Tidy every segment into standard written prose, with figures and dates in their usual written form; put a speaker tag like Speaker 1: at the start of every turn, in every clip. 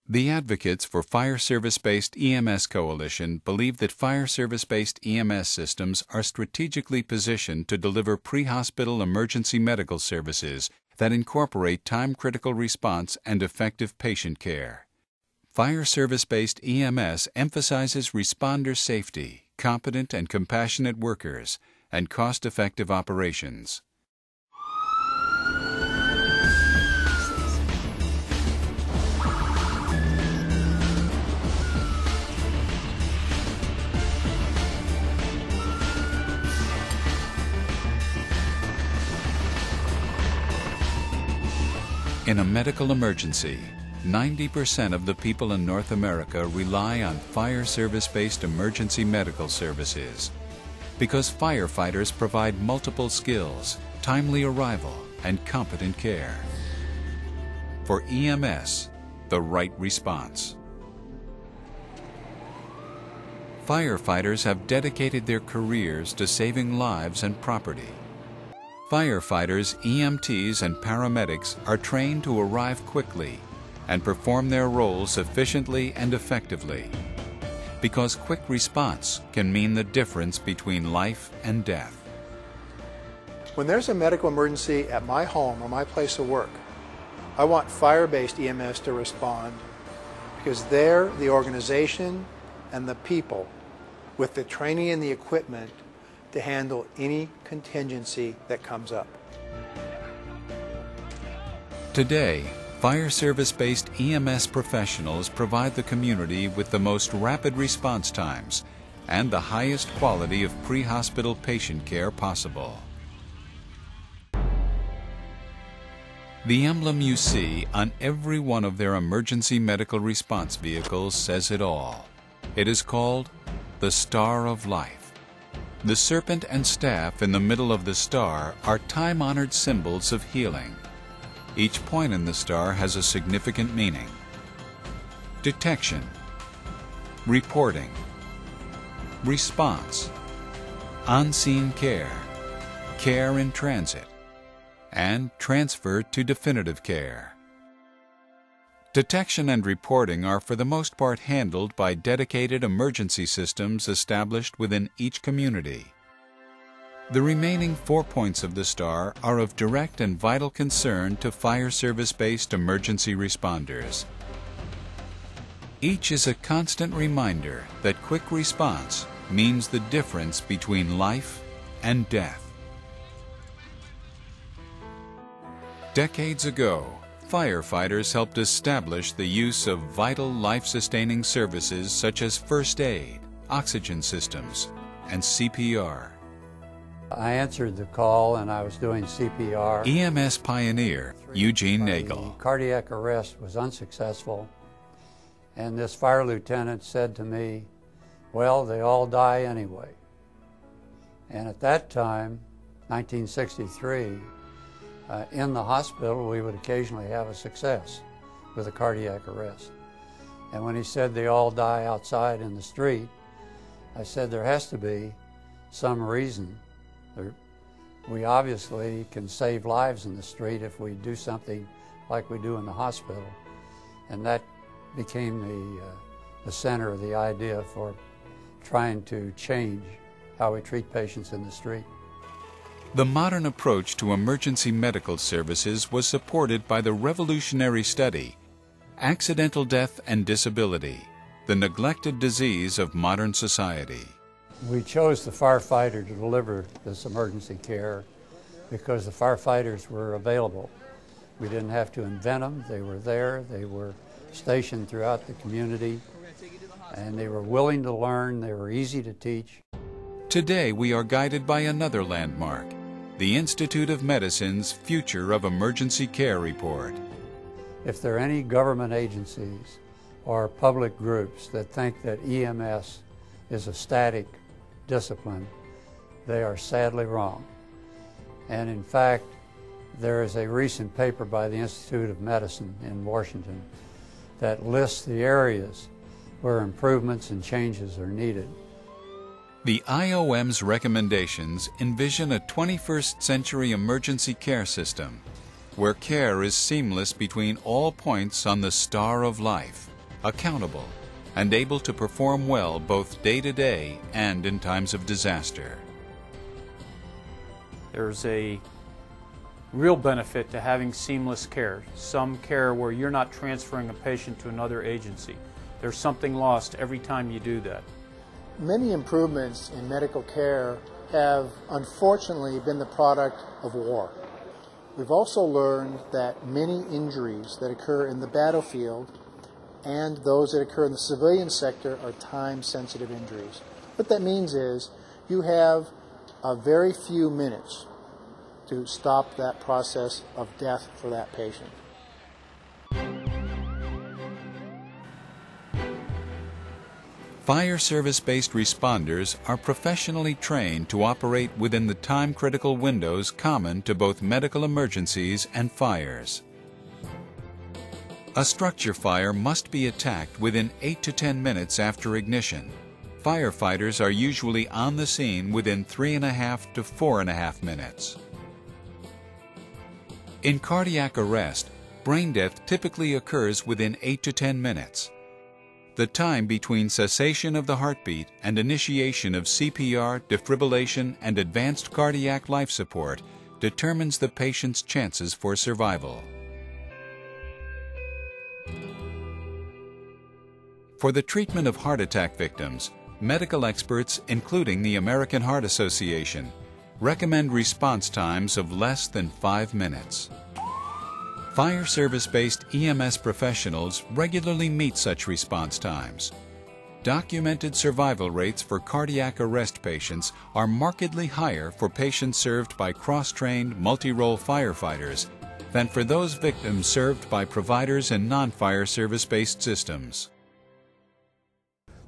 Speaker 1: The advocates for Fire Service-Based EMS Coalition believe that fire service-based EMS systems are strategically positioned to deliver pre-hospital emergency medical services that incorporate time-critical response and effective patient care. Fire service-based EMS emphasizes responder safety, competent and compassionate workers, and cost-effective operations. In a medical emergency, 90% of the people in North America rely on fire service-based emergency medical services because firefighters provide multiple skills, timely arrival, and competent care. For EMS, the right response. Firefighters have dedicated their careers to saving lives and property. Firefighters, EMTs, and paramedics are trained to arrive quickly and perform their roles efficiently and effectively, because quick response can mean the difference between life and death.
Speaker 2: When there's a medical emergency at my home or my place of work, I want fire-based EMS to respond because they're the organization and the people with the training and the equipment to handle any contingency that comes up.
Speaker 1: Today, fire service-based EMS professionals provide the community with the most rapid response times and the highest quality of pre-hospital patient care possible. The emblem you see on every one of their emergency medical response vehicles says it all. It is called the Star of Life. The serpent and staff in the middle of the star are time-honored symbols of healing. Each point in the star has a significant meaning. Detection, reporting, response, on-scene care, care in transit, and transfer to definitive care. Detection and reporting are for the most part handled by dedicated emergency systems established within each community. The remaining 4 points of the star are of direct and vital concern to fire service-based emergency responders. Each is a constant reminder that quick response means the difference between life and death. Decades ago, firefighters helped establish the use of vital life-sustaining services such as first aid, oxygen systems, and CPR.
Speaker 3: I answered the call and I was doing CPR.
Speaker 1: EMS pioneer Eugene Nagel.
Speaker 3: The cardiac arrest was unsuccessful, and this fire lieutenant said to me, well, they all die anyway. And at that time, 1963, in the hospital, we would occasionally have a success with a cardiac arrest. And when he said they all die outside in the street, I said there has to be some reason. We obviously can save lives in the street if we do something like we do in the hospital. And that became the center of the idea for trying to change how we treat patients in the street.
Speaker 1: The modern approach to emergency medical services was supported by the revolutionary study, Accidental Death and Disability, the neglected disease of modern society.
Speaker 3: We chose the firefighter to deliver this emergency care because the firefighters were available. We didn't have to invent them. They were there. They were stationed throughout the community, and they were willing to learn. They were easy to teach.
Speaker 1: Today we are guided by another landmark, the Institute of Medicine's Future of Emergency Care Report.
Speaker 3: If there are any government agencies or public groups that think that EMS is a static discipline, they are sadly wrong. And in fact, there is a recent paper by the Institute of Medicine in Washington that lists the areas where improvements and changes are needed.
Speaker 1: The IOM's recommendations envision a 21st century emergency care system where care is seamless between all points on the Star of Life accountable, and able to perform well both day to day and in times of disaster.
Speaker 4: There's a real benefit to having seamless care, some care where you're not transferring a patient to another agency. There's something lost every time you do that.
Speaker 2: Many improvements in medical care have unfortunately been the product of war. We've also learned that many injuries that occur in the battlefield and those that occur in the civilian sector are time-sensitive injuries. What that means is you have a very few minutes to stop that process of death for that patient.
Speaker 1: Fire service-based responders are professionally trained to operate within the time-critical windows common to both medical emergencies and fires. A structure fire must be attacked within 8 to 10 minutes after ignition. Firefighters are usually on the scene within 3.5 to 4.5 minutes. In cardiac arrest, brain death typically occurs within 8 to 10 minutes. The time between cessation of the heartbeat and initiation of CPR, defibrillation, and advanced cardiac life support determines the patient's chances for survival. For the treatment of heart attack victims, medical experts, including the American Heart Association, recommend response times of less than 5 minutes. Fire service-based EMS professionals regularly meet such response times. Documented survival rates for cardiac arrest patients are markedly higher for patients served by cross-trained, multi-role firefighters than for those victims served by providers in non-fire service-based systems.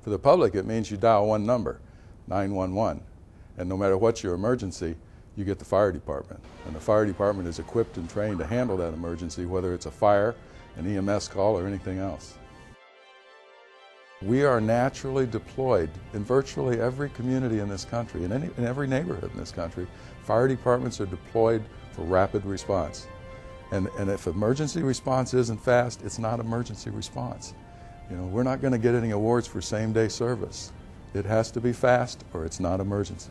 Speaker 5: For the public, it means you dial one number, 911, and no matter what your emergency, you get the fire department. And the fire department is equipped and trained to handle that emergency, whether it's a fire, an EMS call, or anything else. We are naturally deployed in virtually every community in this country, in every neighborhood in this country. Fire departments are deployed for rapid response. And if emergency response isn't fast, it's not emergency response. You know, we're not going to get any awards for same-day service. It has to be fast or it's not emergency.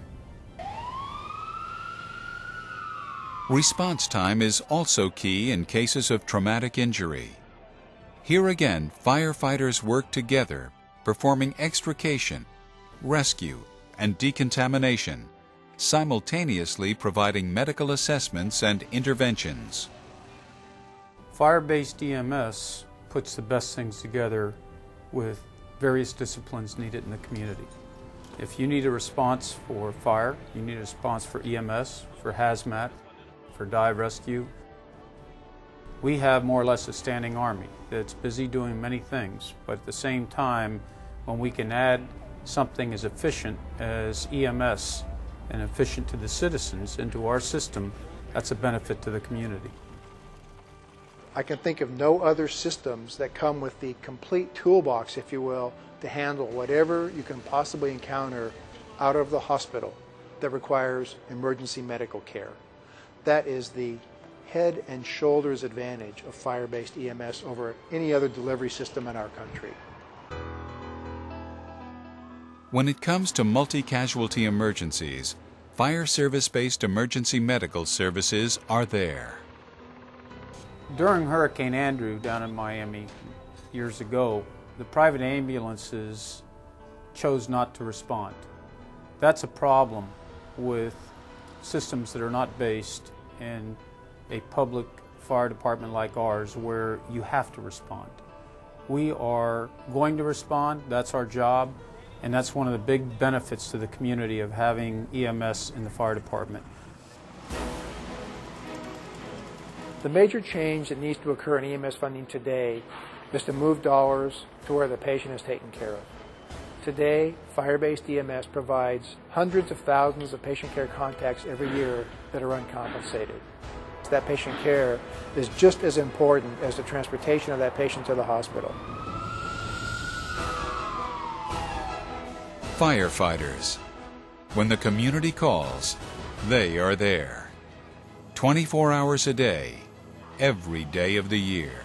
Speaker 1: Response time is also key in cases of traumatic injury. Here again, firefighters work together, performing extrication, rescue, and decontamination, simultaneously providing medical assessments and interventions.
Speaker 4: Fire-based EMS puts the best things together with various disciplines needed in the community. If you need a response for fire, you need a response for EMS, for hazmat, for dive rescue. We have more or less a standing army that's busy doing many things, but at the same time, when we can add something as efficient as EMS and efficient to the citizens into our system, that's a benefit to the community.
Speaker 2: I can think of no other systems that come with the complete toolbox, if you will, to handle whatever you can possibly encounter out of the hospital that requires emergency medical care. That is the head and shoulders advantage of fire-based EMS over any other delivery system in our country.
Speaker 1: When it comes to multi-casualty emergencies, fire service-based emergency medical services are there.
Speaker 4: During Hurricane Andrew down in Miami years ago, the private ambulances chose not to respond. That's a problem with systems that are not based in a public fire department like ours, where you have to respond. We are going to respond, that's our job, and that's one of the big benefits to the community of having EMS in the fire department.
Speaker 2: The major change that needs to occur in EMS funding today is to move dollars to where the patient is taken care of. Today, fire-based EMS provides hundreds of thousands of patient care contacts every year that are uncompensated. That patient care is just as important as the transportation of that patient to the hospital.
Speaker 1: Firefighters. When the community calls, they are there. 24 hours a day, every day of the year.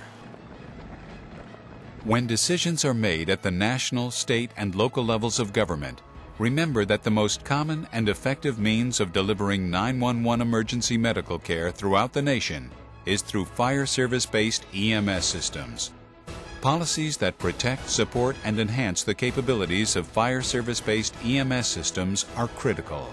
Speaker 1: When decisions are made at the national, state, and local levels of government, remember that the most common and effective means of delivering 911 emergency medical care throughout the nation is through fire service-based EMS systems. Policies that protect, support, and enhance the capabilities of fire service-based EMS systems are critical.